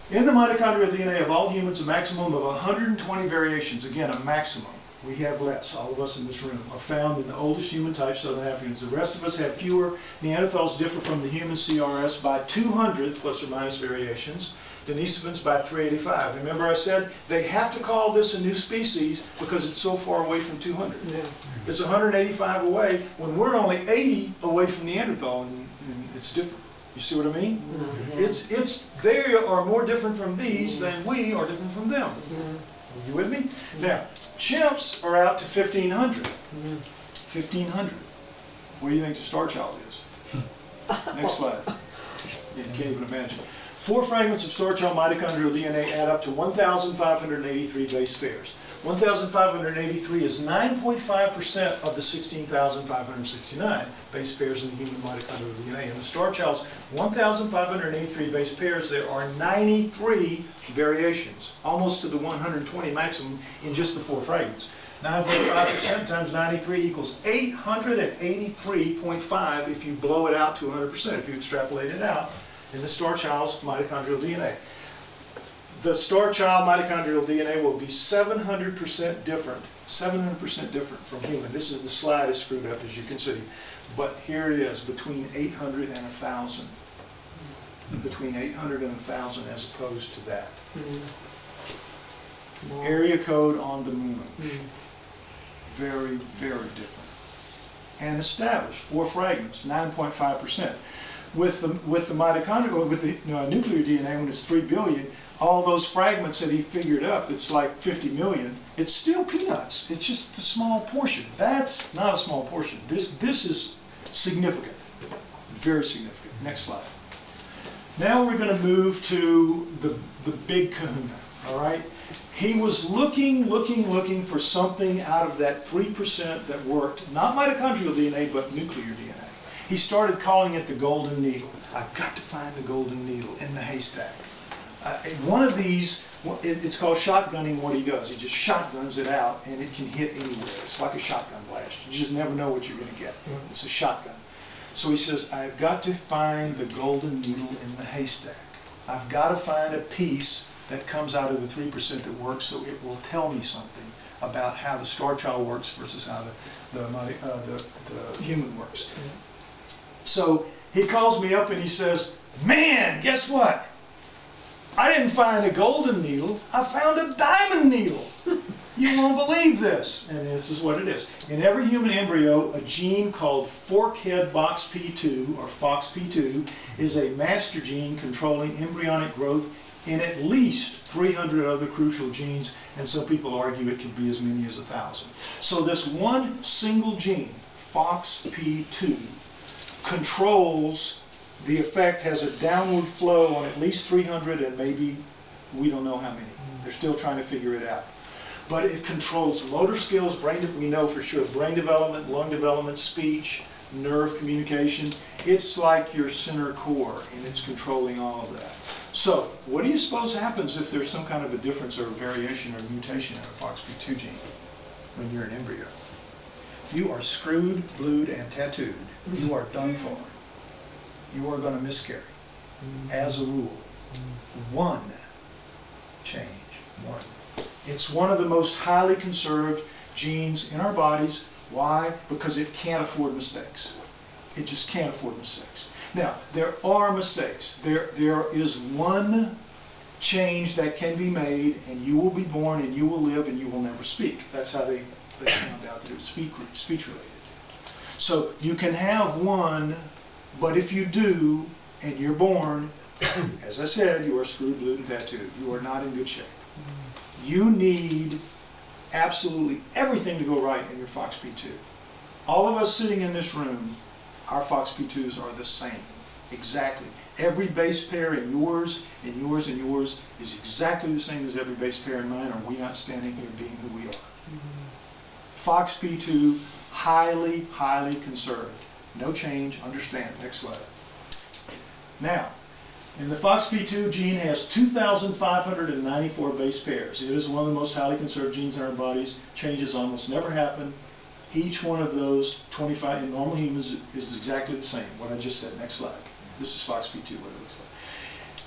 In the mitochondrial DNA of all humans, a maximum of 120 variations, again, a maximum. We have less, all of us in this room, are found in the oldest human type, Southern Africans. The rest of us have fewer. Neanderthals differ from the human CRS by 200 plus or minus variations. Denisovans by 385. Remember I said they have to call this a new species because it's so far away from 200. Yeah. It's 185 away when we're only 80 away from Neanderthal, and it's different. You see what I mean? Mm-hmm. They are more different from these than we are different from them. Mm-hmm. Are you with me? Now, chimps are out to 1,500. Mm-hmm. 1,500. What do you think the Starchild is? Next slide. You can't even imagine. 4 fragments of Starchild mitochondrial DNA add up to 1,583 base pairs. 1,583 is 9.5% of the 16,569 base pairs in the human mitochondrial DNA. In the Starchild's 1,583 base pairs, there are 93 variations, almost to the 120 maximum in just the 4 fragments. 9.5% times 93 equals 883.5 if you blow it out to 100%, if you extrapolate it out in the Starchild's mitochondrial DNA. The Starchild mitochondrial DNA will be 700% different, 700% different from human. This is, the slide is screwed up, as you can see, but here it is, between 800 and 1,000. Between 800 and 1,000 as opposed to that. Mm-hmm. Area code on the moon. Mm-hmm. Very, very different. And established, 4 fragments, 9.5%. With the mitochondrial, with the nuclear DNA, when it's 3 billion, all those fragments that he figured up, it's like 50 million, it's still peanuts. It's just a small portion. That's not a small portion. This is significant, very significant. Next slide. Now we're going to move to the big kahuna, all right? He was looking for something out of that 3% that worked, not mitochondrial DNA, but nuclear DNA. He started calling it the golden needle. I've got to find the golden needle in the haystack. One of these, it's called shotgunning what he does. He just shotguns it out and it can hit anywhere. It's like a shotgun blast. You just never know what you're going to get. It's a shotgun. So he says, I've got to find the golden needle in the haystack. I've got to find a piece that comes out of the 3% that works, so it will tell me something about how the Starchild works versus how the human works. So he calls me up and he says, man, guess what? I didn't find a golden needle, I found a diamond needle. You won't believe this. And this is what it is. In every human embryo, a gene called forkhead boxp2, or FOXP2, is a master gene controlling embryonic growth in at least 300 other crucial genes, and some people argue it could be as many as 1,000. So this one single gene, FOXP2, controls the effect, has a downward flow on at least 300 and maybe we don't know how many. They're still trying to figure it out. But it controls motor skills, we know for sure, brain development, lung development, speech, nerve communication. It's like your center core and it's controlling all of that. So what do you suppose happens if there's some kind of a difference or a variation or mutation in a FOXP2 gene when you're an embryo? You are screwed, glued, and tattooed. You are done for. You are going to miscarry, as a rule. One change, one. It's one of the most highly conserved genes in our bodies. Why? Because it can't afford mistakes. It just can't afford mistakes. Now, there are mistakes. There is one change that can be made, and you will be born, and you will live, and you will never speak. That's how they found out that it was speech related. So you can have one, but if you do, and you're born, as I said, you are screwed, glued, and tattooed. You are not in good shape. You need absolutely everything to go right in your FOXP2. All of us sitting in this room, our FOXP2s are the same, exactly. Every base pair in yours, and yours, and yours is exactly the same as every base pair in mine, or we're not standing here being who we are. FOXP2, highly, highly conserved. No change, understand. Next slide. Now, and the FOXP2 gene has 2,594 base pairs. It is one of the most highly conserved genes in our bodies. Changes almost never happen. Each one of those 25 in normal humans is exactly the same, what I just said. Next slide. This is FOXP2, what it looks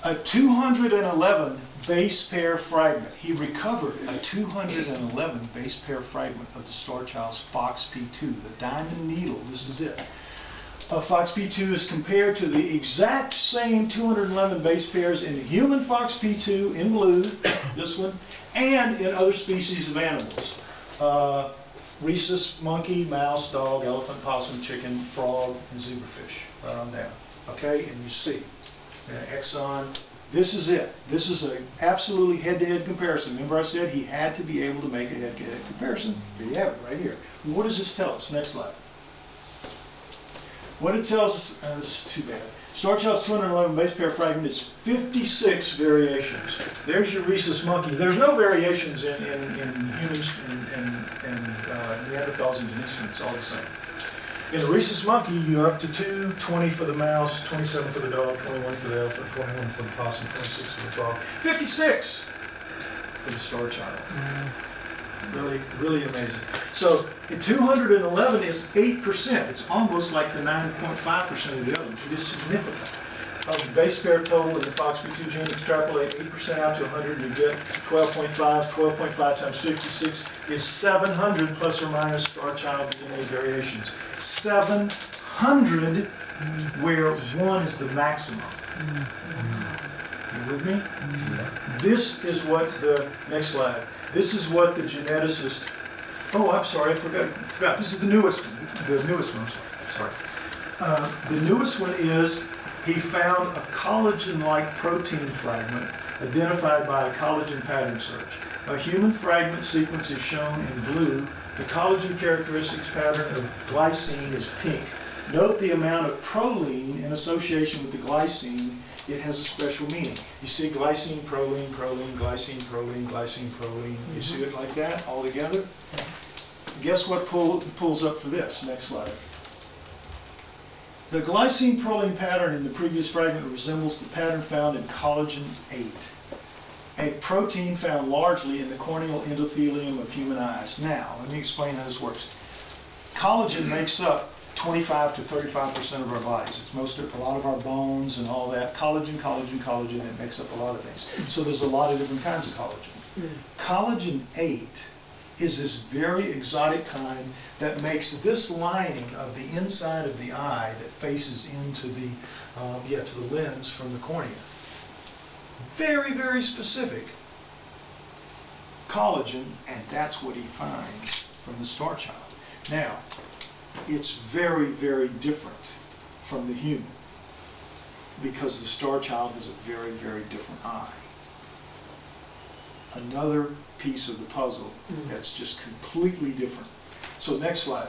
like. A 211 base pair fragment. He recovered a 211 base pair fragment of the Starchild's Fox P2, the diamond needle. This is it. Fox P2 is compared to the exact same 211 base pairs in the human Fox P2 in blue, this one, and in other species of animals. Rhesus, monkey, mouse, dog, elephant, possum, chicken, frog, and zebrafish. Right on down. Okay, and you see, exon, this is it. This is an absolutely head-to-head comparison. Remember I said he had to be able to make a head-to-head comparison? There you have it, right here. What does this tell us? Next slide. What it tells us, this is too bad. Starchild's 211 base pair fragment is 56 variations. There's your rhesus monkey. There's no variations in humans and Neanderthals and Denisovans. It's all the same. In the rhesus monkey, you're up to 2, 20 for the mouse, 27 for the dog, 21 for the elephant, 21 for the possum, 26 for the frog, 56 for the Starchild. Really, really amazing. So the 211 is 8%. It's almost like the 9.5% of the other ones. It is significant. Of the base pair total in the Fox P2 gene, extrapolate 8% out to 100, you get 12.5. 12.5 times 56 is 700 plus or minus Starchild DNA variations. 700, where 1 is the maximum. You with me? This is what the, next slide. This is what the geneticist, oh, I'm sorry, I forgot. This is the newest one. The newest one, sorry. The newest one is he found a collagen-like protein fragment identified by a collagen pattern search. A human fragment sequence is shown in blue. The collagen characteristics pattern of glycine is pink. Note the amount of proline in association with the glycine. It has a special meaning. You see glycine, proline, proline, glycine, proline, glycine, proline. You see it like that all together? Guess what pulls up for this? Next slide. The glycine-proline pattern in the previous fragment resembles the pattern found in collagen 8, a protein found largely in the corneal endothelium of human eyes. Now, let me explain how this works. Collagen makes up 25 to 35% of our bodies. It's a lot of our bones and all that. Collagen, collagen, collagen, it makes up a lot of things. So there's a lot of different kinds of collagen. Collagen 8 is this very exotic kind that makes this lining of the inside of the eye that faces into the, to the lens from the cornea. Very, very specific collagen, and that's what he finds from the Starchild. Now, it's very, very different from the human because the Starchild has a very, very different eye. Another piece of the puzzle that's just completely different. So next slide.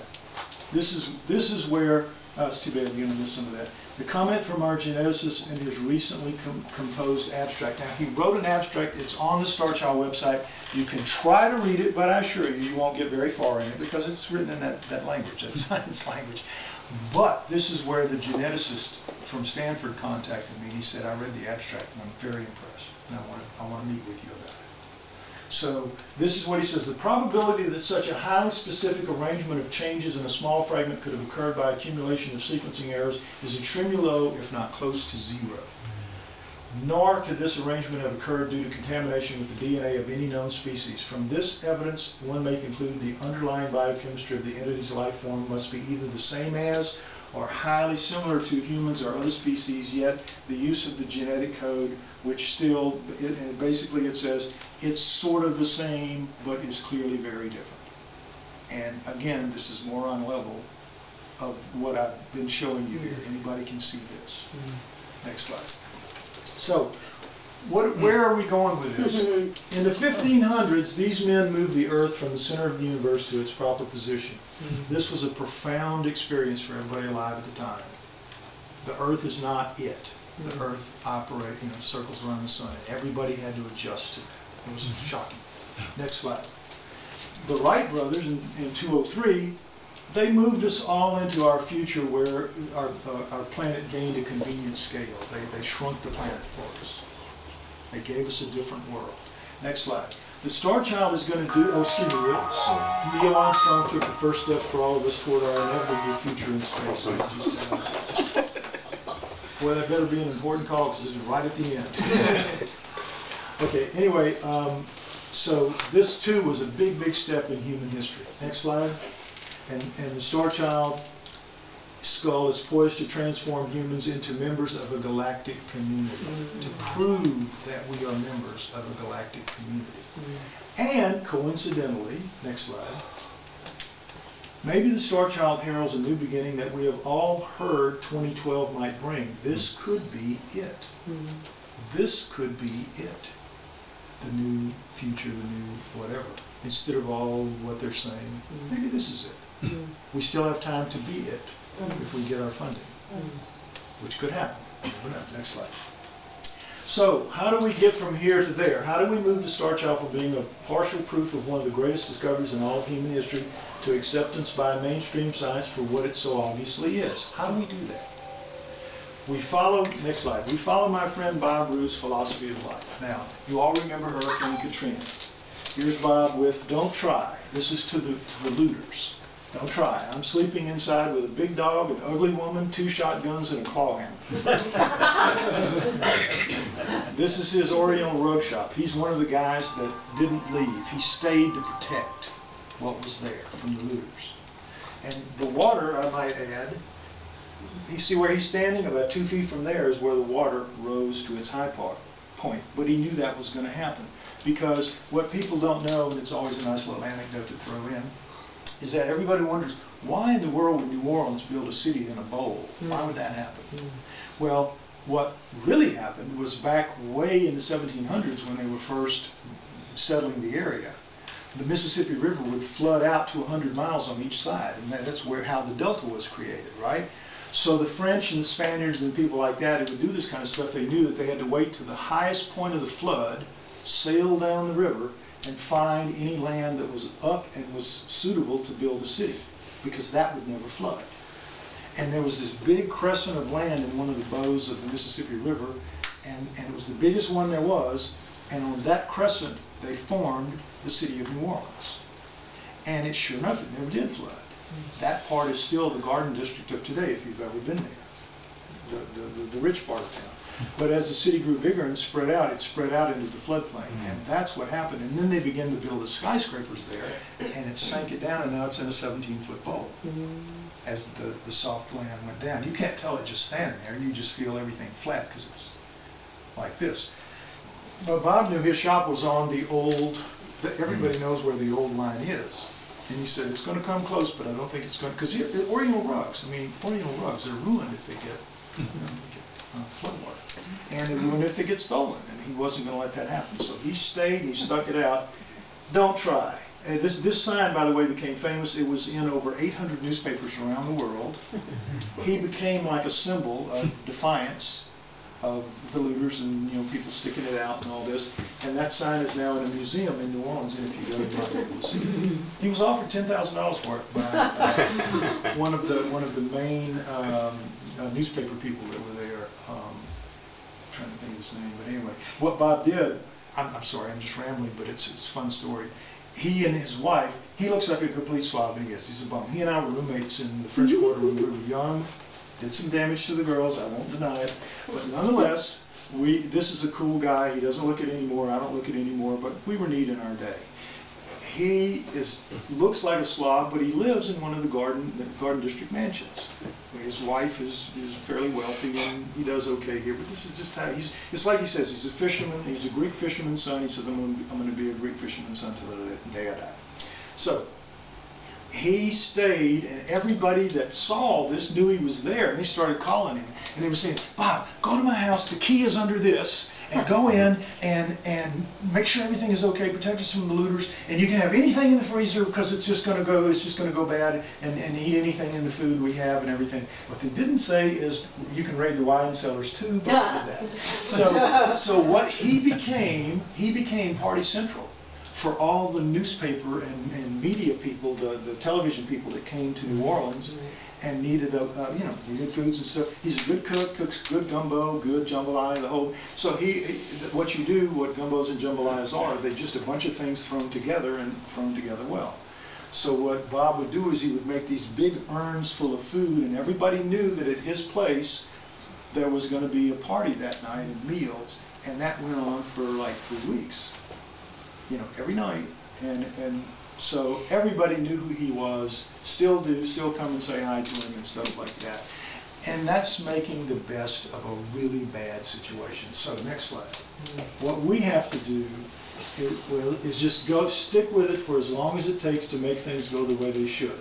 This is where, it's too bad I'm going to miss some of that. The comment from our geneticist in his recently composed abstract. Now, he wrote an abstract. It's on the Starchild website. You can try to read it, but I assure you, you won't get very far in it because it's written in that language, that science language. But this is where the geneticist from Stanford contacted me. He said, I read the abstract and I'm very impressed. And I want to meet with you about it. So this is what he says. The probability that such a highly specific arrangement of changes in a small fragment could have occurred by accumulation of sequencing errors is extremely low, if not close to 0. Nor could this arrangement have occurred due to contamination with the DNA of any known species. From this evidence, one may conclude the underlying biochemistry of the entity's life form must be either the same as or highly similar to humans or other species, yet the use of the genetic code, which still, basically it says, it's sort of the same, but is clearly very different. And again, this is more on level of what I've been showing you here. Anybody can see this. Next slide. So, where are we going with this? In the 1500s, these men moved the Earth from the center of the universe to its proper position. This was a profound experience for everybody alive at the time. The Earth is not it. The Earth operates, circles around the sun, and everybody had to adjust to that. It was shocking. Next slide. The Wright brothers in 203, they moved us all into our future where our planet gained a convenient scale. They shrunk the planet for us. They gave us a different world. Next slide. The Starchild is going to do, Neil Armstrong took the first step for all of us toward our inevitable future in space. Boy, that better be an important call because this is right at the end. Okay, anyway, so this too was a big, big step in human history. Next slide. And the Starchild Skull is poised to transform humans into members of a galactic community, to prove that we are members of a galactic community. And coincidentally, next slide, maybe the Starchild heralds a new beginning that we have all heard 2012 might bring. This could be it. This could be it. The new future, the new whatever. Instead of all what they're saying, maybe this is it. We still have time to be it if we get our funding, which could happen. Next slide. So, how do we get from here to there? How do we move the Starchild from being a partial proof of one of the greatest discoveries in all of human history to acceptance by mainstream science for what it so obviously is? How do we do that? We follow, next slide, we follow my friend Bob Rue's philosophy of life. Now, you all remember Hurricane Katrina. Here's Bob with, don't try. This is to the looters. Don't try. I'm sleeping inside with a big dog, an ugly woman, 2 shotguns, and a claw hammer. This is his Oriental rug shop. He's one of the guys that didn't leave. He stayed to protect what was there from the looters. And the water, I might add, you see where he's standing? About 2 feet from there is where the water rose to its high point. But he knew that was going to happen. Because what people don't know, and it's always a nice little anecdote to throw in, is that everybody wonders, why in the world would New Orleans build a city in a bowl? Why would that happen? Well, what really happened was back way in the 1700s when they were first settling the area, the Mississippi River would flood out to 100 miles on each side, and that's how the Delta was created, right? So the French and the Spaniards and people like that who would do this kind of stuff, they knew that they had to wait to the highest point of the flood, sail down the river, and find any land that was up and was suitable to build a city, because that would never flood. And there was this big crescent of land in one of the bows of the Mississippi River, and it was the biggest one there was, and on that crescent they formed the city of New Orleans. And it, sure enough, it never did flood. That part is still the Garden District of today, if you've ever been there, the rich part of town. But as the city grew bigger and spread out, it spread out into the floodplain, and that's what happened. And then they began to build the skyscrapers there, and it sank it down, and now it's in a 17-foot bowl as the soft land went down. You can't tell it just standing there. You just feel everything flat because it's like this. But Bob knew his shop was on the old, everybody knows where the old line is. And he said, it's going to come close, but I don't think it's going to, because Oriental rugs, Oriental rugs, they're ruined if they get, floodwater. And they're ruined if they get stolen, and he wasn't going to let that happen. So he stayed and he stuck it out. Don't try. This sign, by the way, became famous. It was in over 800 newspapers around the world. He became like a symbol of defiance of the looters and people sticking it out and all this. And that sign is now in a museum in New Orleans, and if you go, you might be able to see it. He was offered $10,000 for it by one of the main newspaper people that were there. I'm trying to think of his name, but anyway, what Bob did, I'm sorry, I'm just rambling, but it's a fun story. He and his wife, he looks like a complete slob, he is. He's a bum. He and I were roommates in the French Quarter when we were young. Did some damage to the girls, I won't deny it. But nonetheless, this is a cool guy. He doesn't look it anymore, I don't look it anymore, but we were neat in our day. He looks like a slob, but he lives in one of the Garden District mansions. His wife is fairly wealthy, and he does okay here, but this is just how it's like he says, he's a fisherman, he's a Greek fisherman's son. He says, I'm going to be a Greek fisherman's son till the day I die. So, he stayed, and everybody that saw this knew he was there, and they started calling him, and they were saying, Bob, go to my house, the key is under this, and go in and make sure everything is okay, protect us from the looters, and you can have anything in the freezer because it's just going to go bad, and eat anything in the food we have and everything. What they didn't say is you can raid the wine cellars too, but I did that. So what he became Party Central for all the newspaper and media people, the television people that came to New Orleans and needed needed foods and stuff. He's a good cook, cooks good gumbo, good jambalaya, the whole. So what gumbos and jambalayas are, they're just a bunch of things thrown together and thrown together well. So what Bob would do is he would make these big urns full of food, and everybody knew that at his place there was going to be a party that night and meals, and that went on for like 3 weeks, you know, every night. And so everybody knew who he was, still do, still come and say hi to him and stuff like that. And that's making the best of a really bad situation. So next slide. What we have to do is just stick with it for as long as it takes to make things go the way they should,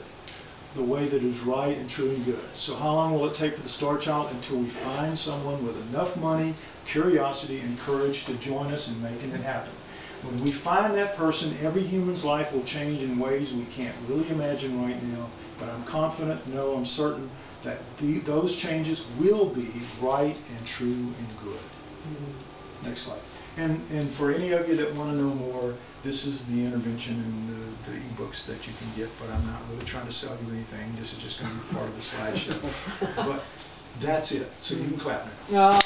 the way that is right and true and good. So how long will it take for the Starchild? Until we find someone with enough money, curiosity, and courage to join us in making it happen. When we find that person, every human's life will change in ways we can't really imagine right now, but I'm confident, no, I'm certain, that those changes will be right and true and good. Next slide. And for any of you that want to know more, this is the intervention and the e-books that you can get, but I'm not really trying to sell you anything. This is just going to be part of the slideshow. But that's it. So you can clap now.